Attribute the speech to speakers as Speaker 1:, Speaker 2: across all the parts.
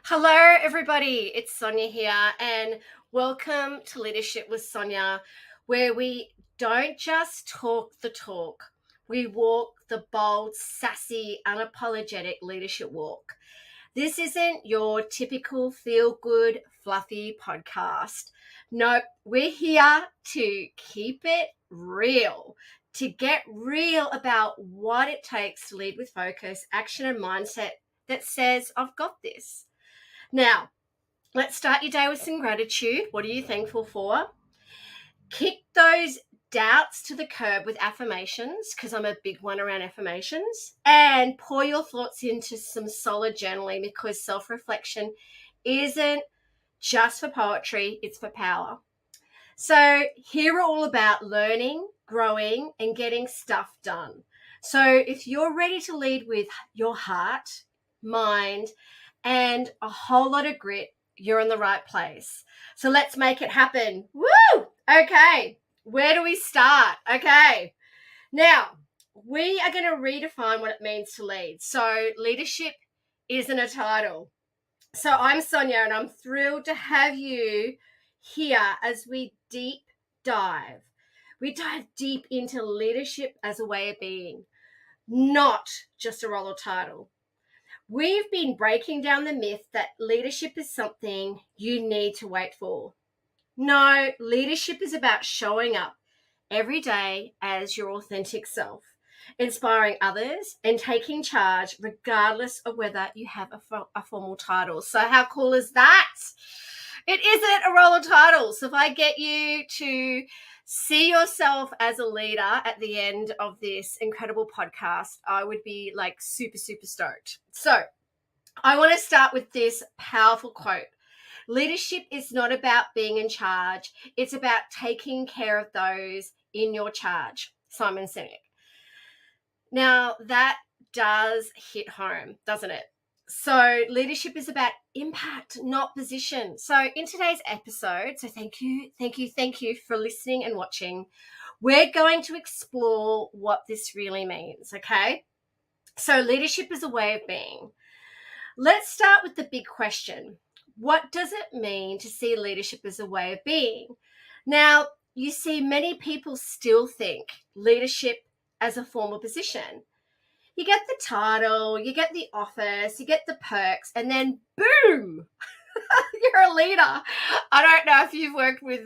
Speaker 1: Hello, everybody. It's Sonia here, and welcome to Leadership with Sonia, where we don't just talk the talk, we walk the bold, sassy, unapologetic leadership walk. This isn't your typical feel good, fluffy podcast. Nope, we're here to keep it real, to get real about what it takes to lead with focus, action, and mindset that says, I've got this. Now, let's start your day with some gratitude. What are you thankful for? Kick those doubts to the curb with affirmations, because I'm a big one around affirmations, and pour your thoughts into some solid journaling, because self-reflection isn't just for poetry, it's for power. So here we're all about learning, growing, and getting stuff done. So if you're ready to lead with your heart, mind, and a whole lot of grit, you're in the right place. So let's make it happen. Woo! Okay, where do we start? Okay, now we are going to redefine what it means to lead. So leadership isn't a title. So I'm Sonia, and I'm thrilled to have you here as we deep dive. We dive deep into leadership as a way of being, not just a role or title. We've been breaking down the myth that leadership is something you need to wait for. No, leadership is about showing up every day as your authentic self, inspiring others and taking charge regardless of whether you have a formal title. So how cool is that? It isn't a role or title. So if I get you to see yourself as a leader at the end of this incredible podcast, I would be like super, super stoked. So I want to start with this powerful quote. Leadership is not about being in charge. It's about taking care of those in your charge. Simon Sinek. Now, that does hit home, doesn't it? So leadership is about impact, not position. So in today's episode, so thank you for listening and watching. We're going to explore what this really means, okay? So leadership is a way of being. Let's start with the big question. What does it mean to see leadership as a way of being? Now, you see, many people still think leadership as a formal position. You get the title, you get the office, you get the perks, and then boom, you're a leader. I don't know if you've worked with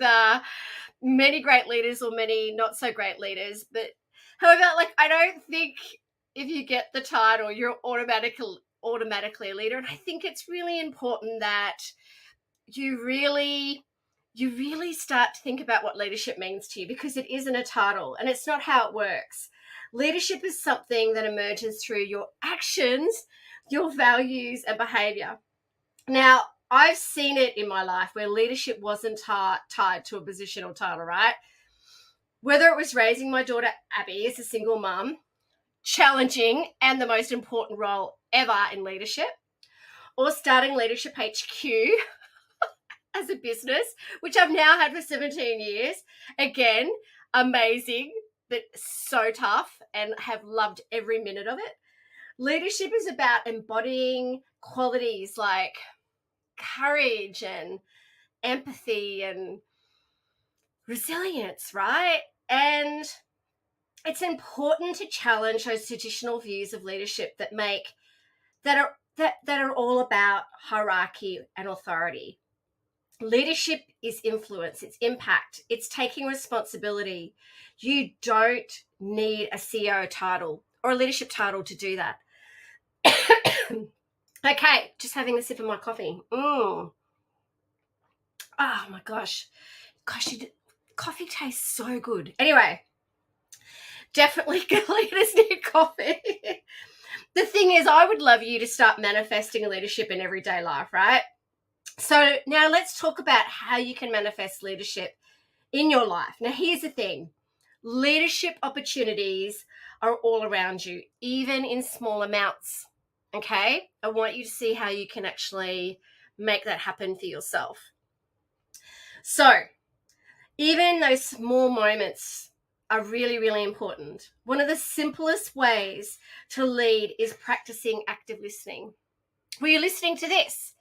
Speaker 1: many great leaders or many not so great leaders, but however, I don't think if you get the title, you're automatically a leader. And I think it's really important that you really start to think about what leadership means to you, because it isn't a title and it's not how it works. Leadership is something that emerges through your actions, your values, and behavior. Now, I've seen it in my life where leadership wasn't tied to a position or title, right? Whether it was raising my daughter Abby as a single mum, challenging and the most important role ever in leadership, or starting Leadership HQ as a business, which I've now had for 17 years. Again, amazing, but so tough, and have loved every minute of it. Leadership is about embodying qualities like courage and empathy and resilience, right? And it's important to challenge those traditional views of leadership that are all about hierarchy and authority. Leadership is influence, it's impact, it's taking responsibility. You don't need a CEO title or a leadership title to do that. Okay, just having a sip of my coffee. Oh my gosh. Coffee tastes so good. Anyway, definitely leaders need coffee. The thing is, I would love you to start manifesting leadership in everyday life, right? So now let's talk about how you can manifest leadership in your life. Now, here's the thing. Leadership opportunities are all around you, even in small amounts, okay? I want you to see how you can actually make that happen for yourself. So even those small moments are really, really important. One of the simplest ways to lead is practicing active listening. Were you listening to this?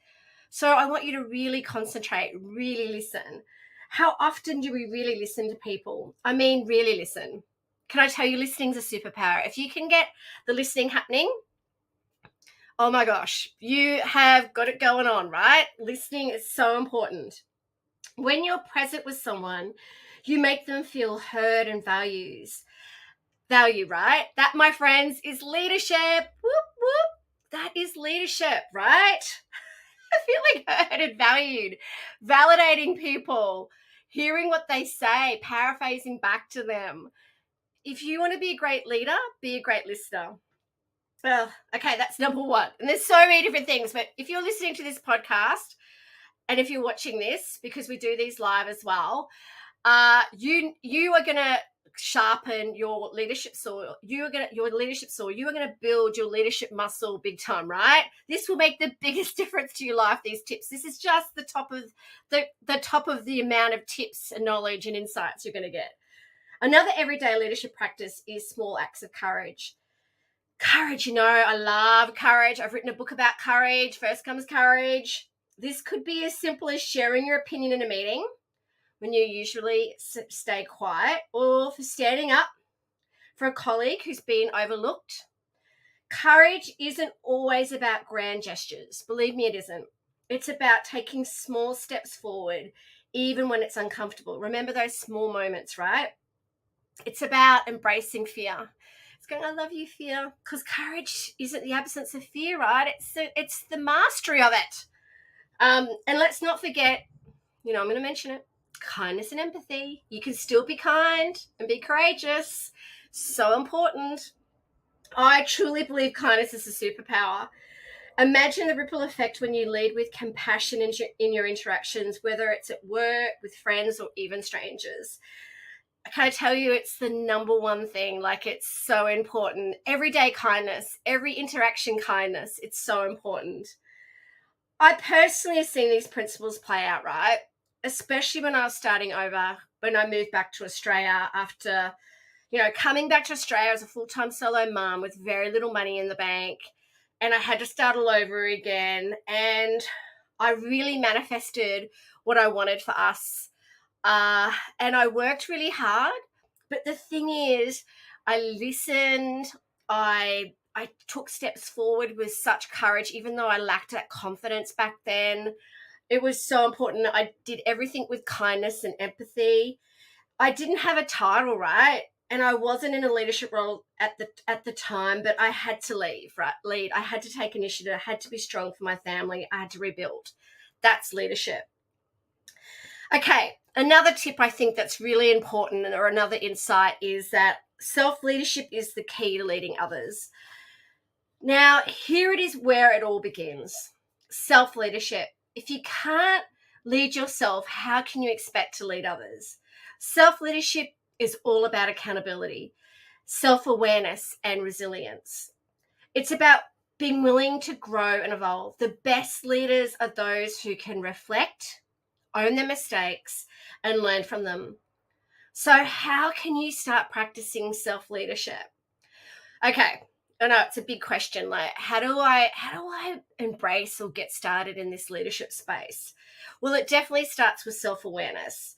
Speaker 1: So I want you to really concentrate, really listen. How often do we really listen to people? I mean, really listen. Can I tell you, listening's a superpower. If you can get the listening happening, oh my gosh, you have got it going on, right? Listening is so important. When you're present with someone, you make them feel heard and value, right? That, my friends, is leadership. Whoop, whoop. That is leadership, right? Feeling heard and valued, validating people, hearing what they say, paraphrasing back to them. If you want to be a great leader, be a great listener. Okay, that's number one. And there's so many different things, but if you're listening to this podcast and if you're watching this, because we do these live as well, you are going to sharpen your leadership sword. You are going to build your leadership muscle big time, right? This will make the biggest difference to your life. These tips. This is just the top of the amount of tips and knowledge and insights you're going to get. Another everyday leadership practice is small acts of courage. Courage, I love courage. I've written a book about courage. First comes courage. This could be as simple as sharing your opinion in a meeting when you usually stay quiet, or for standing up for a colleague who's been overlooked. Courage isn't always about grand gestures. Believe me, it isn't. It's about taking small steps forward, even when it's uncomfortable. Remember those small moments, right? It's about embracing fear. It's going, I love you, fear, because courage isn't the absence of fear, right? It's the mastery of it. And let's not forget, I'm going to mention it, kindness and empathy. You can still be kind and be courageous. So important. I truly believe kindness is a superpower. Imagine the ripple effect when you lead with compassion in your interactions, whether it's at work, with friends, or even strangers. Can I tell you, it's the number one thing. Like, it's so important. Everyday kindness, every interaction kindness, it's so important. I personally have seen these principles play out, right? Especially when I was starting over, when I moved back to Australia after, coming back to Australia as a full-time solo mom with very little money in the bank, and I had to start all over again. And I really manifested what I wanted for us. And I worked really hard. But the thing is, I listened, I took steps forward with such courage, even though I lacked that confidence back then. It was so important. I did everything with kindness and empathy. I didn't have a title, right? And I wasn't in a leadership role at the time, but I had to lead. I had to take initiative. I had to be strong for my family. I had to rebuild. That's leadership. Okay, another tip I think that's really important, or another insight, is that self-leadership is the key to leading others. Now, here it is where it all begins. Self-leadership. If you can't lead yourself, how can you expect to lead others? Self-leadership is all about accountability, self-awareness, and resilience. It's about being willing to grow and evolve. The best leaders are those who can reflect, own their mistakes, and learn from them. So how can you start practicing self-leadership? Okay, I know it's a big question. Like, how do I embrace or get started in this leadership space? Well, it definitely starts with self-awareness.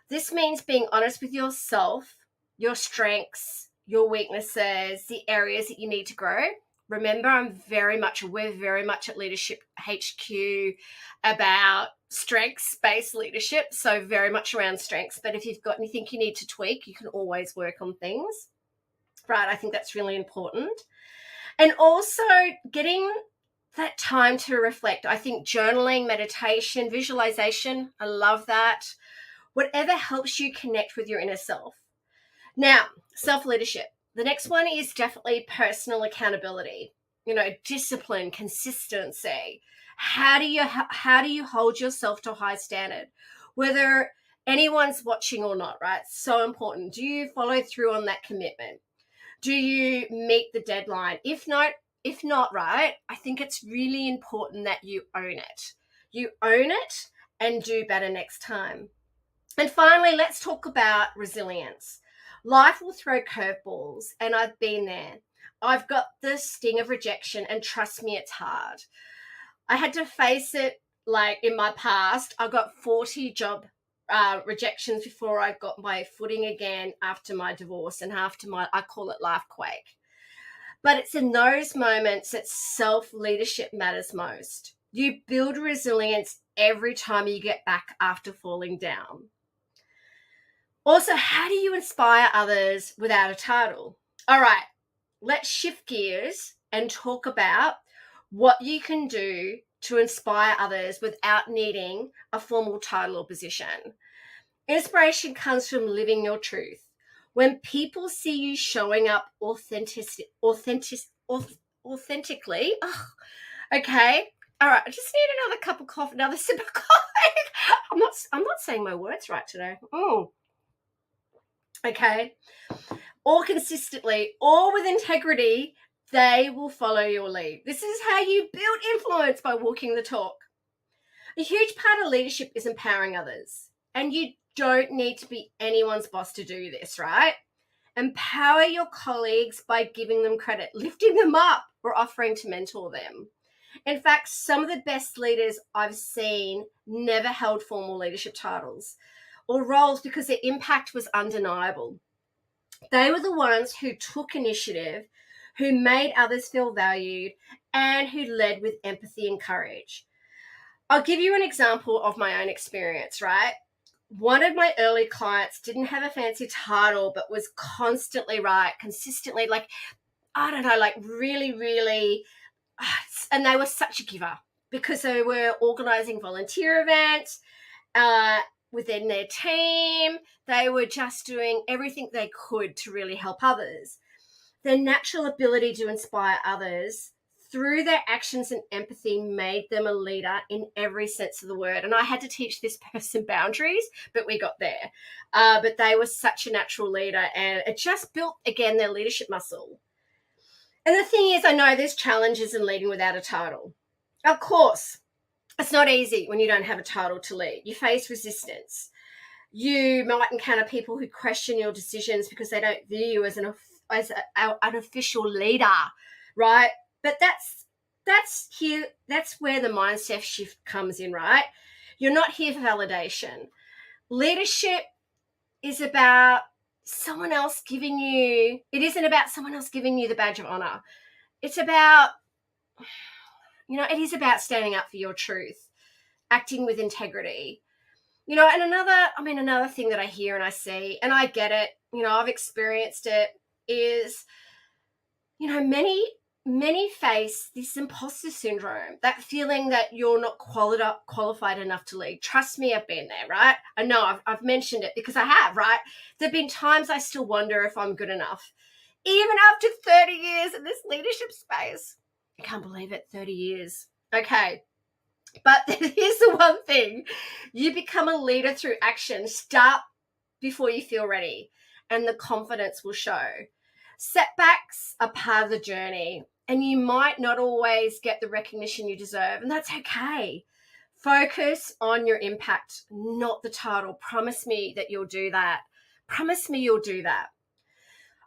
Speaker 1: This means being honest with yourself, your strengths, your weaknesses, the areas that you need to grow. Remember, we're very much at Leadership HQ about strengths-based leadership, so very much around strengths. But if you've got anything you need to tweak, you can always work on things. Right, I think that's really important. And also getting that time to reflect. I think journaling, meditation, visualization, I love that. Whatever helps you connect with your inner self. Now, self-leadership. The next one is definitely personal accountability. Discipline, consistency. How do you hold yourself to a high standard? Whether anyone's watching or not, right? So important. Do you follow through on that commitment? Do you meet the deadline? If not, right, I think it's really important that you own it. You own it and do better next time. And finally, let's talk about resilience. Life will throw curveballs, and I've been there. I've got the sting of rejection, and trust me, it's hard. I had to face it, like in my past, I got 40 job rejections before I got my footing again after my divorce and after I call it life quake. But it's in those moments that self-leadership matters most. You build resilience every time you get back after falling down. Also, how do you inspire others without a title? All right, let's shift gears and talk about what you can do to inspire others without needing a formal title or position. Inspiration comes from living your truth. When people see you showing up authentically, okay. All right, I just need another cup of coffee, another sip of coffee. I'm not saying my words right today. Okay. Or consistently, or with integrity, they will follow your lead. This is how you build influence, by walking the talk. A huge part of leadership is empowering others. And you don't need to be anyone's boss to do this, right? Empower your colleagues by giving them credit, lifting them up, or offering to mentor them. In fact, some of the best leaders I've seen never held formal leadership titles or roles because their impact was undeniable. They were the ones who took initiative, who made others feel valued, and who led with empathy and courage. I'll give you an example of my own experience, right? One of my early clients didn't have a fancy title, but was constantly right, consistently, like, I don't know, like really, really, and they were such a giver because they were organizing volunteer events within their team. They were just doing everything they could to really help others. Their natural ability to inspire others through their actions and empathy made them a leader in every sense of the word. And I had to teach this person boundaries, but we got there. But they were such a natural leader, and it just built, again, their leadership muscle. And the thing is, I know there's challenges in leading without a title. Of course, it's not easy when you don't have a title to lead. You face resistance. You might encounter people who question your decisions because they don't view you as an official leader, right? But that's where the mindset shift comes in, right? You're not here for validation. Leadership is about someone else giving you, it isn't about someone else giving you the badge of honor. It's about, it is about standing up for your truth, acting with integrity. And another thing that I hear and I see, and I get it, I've experienced it, is, many face this imposter syndrome, that feeling that you're not qualified enough to lead. Trust me, I've been there, right? I know I've mentioned it because I have, right? There have been times I still wonder if I'm good enough, even after 30 years in this leadership space. I can't believe it, 30 years. Okay. But here's the one thing. You become a leader through action. Start before you feel ready, and the confidence will show. Setbacks are part of the journey, and you might not always get the recognition you deserve, and that's okay. Focus on your impact, not the title. Promise me that you'll do that. Promise me you'll do that.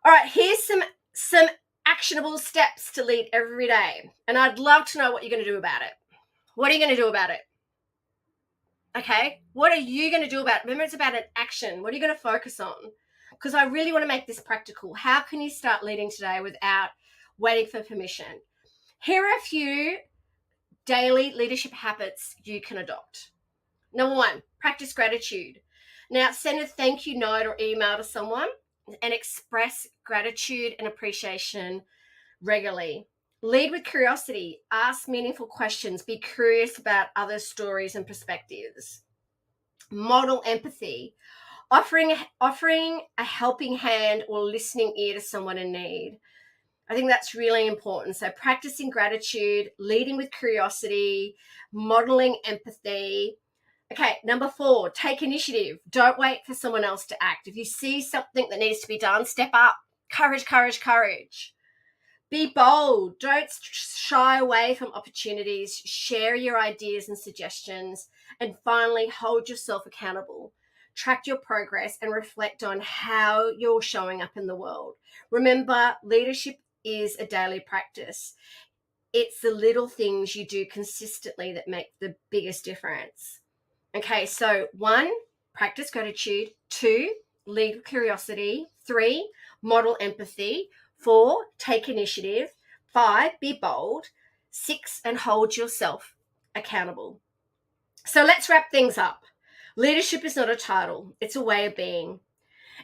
Speaker 1: All right, here's some actionable steps to lead every day, and I'd love to know what you're going to do about it. What are you going to do about it? Okay, what are you going to do about it? Remember, it's about an action. What are you going to focus on? Because I really want to make this practical. How can you start leading today without waiting for permission? Here are a few daily leadership habits you can adopt. Number 1, practice gratitude. Now, send a thank you note or email to someone and express gratitude and appreciation regularly. Lead with curiosity. Ask meaningful questions. Be curious about other stories and perspectives. Model empathy. Offering a helping hand or listening ear to someone in need. I think that's really important. So practicing gratitude, leading with curiosity, modeling empathy. Okay, number 4, take initiative. Don't wait for someone else to act. If you see something that needs to be done, step up. Courage, courage, courage. Be bold. Don't shy away from opportunities. Share your ideas and suggestions. And finally, hold yourself accountable. Track your progress and reflect on how you're showing up in the world. Remember, leadership is a daily practice. It's the little things you do consistently that make the biggest difference. Okay, so 1, practice gratitude. 2, lead with curiosity. 3, model empathy. 4, take initiative. 5, be bold. 6, and hold yourself accountable. So let's wrap things up. Leadership is not a title, it's a way of being.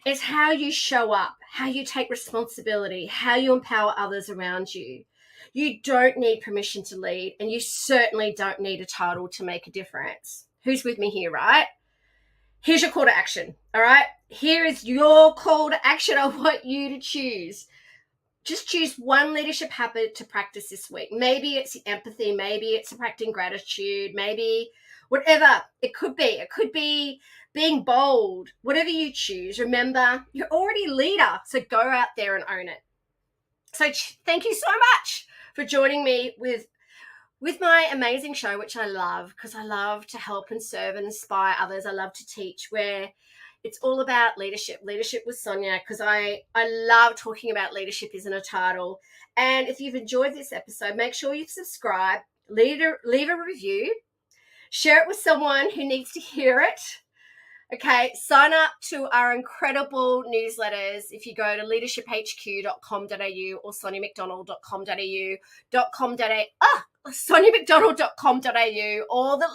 Speaker 1: It's how you show up, how you take responsibility, how you empower others around you. You don't need permission to lead, and you certainly don't need a title to make a difference. Who's with me here, right? Here's your call to action, all right? Here is your call to action. I want you to choose. Just choose one leadership habit to practice this week. Maybe it's empathy, maybe it's practicing gratitude, maybe whatever it could be. It could be being bold, whatever you choose. Remember, you're already a leader, so go out there and own it. So thank you so much for joining me with my amazing show, which I love because I love to help and serve and inspire others. I love to teach, where it's all about leadership with Sonia, because I love talking about leadership isn't a title. And if you've enjoyed this episode, make sure you subscribe, leave a review, share it with someone who needs to hear it. Okay, sign up to our incredible newsletters if you go to leadershiphq.com.au or soniamcdonald.com.au, soniamcdonald.com.au or the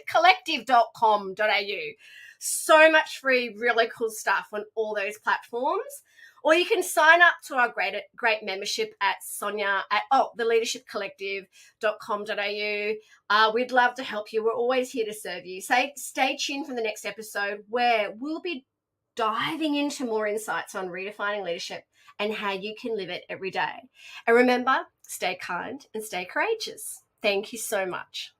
Speaker 1: leadershipcollective.com.au. So much free, really cool stuff on all those platforms. Or you can sign up to our great membership at theleadershipcollective.com.au. We'd love to help you. We're always here to serve you. Stay tuned for the next episode, where we'll be diving into more insights on redefining leadership and how you can live it every day. And remember, stay kind and stay courageous. Thank you so much.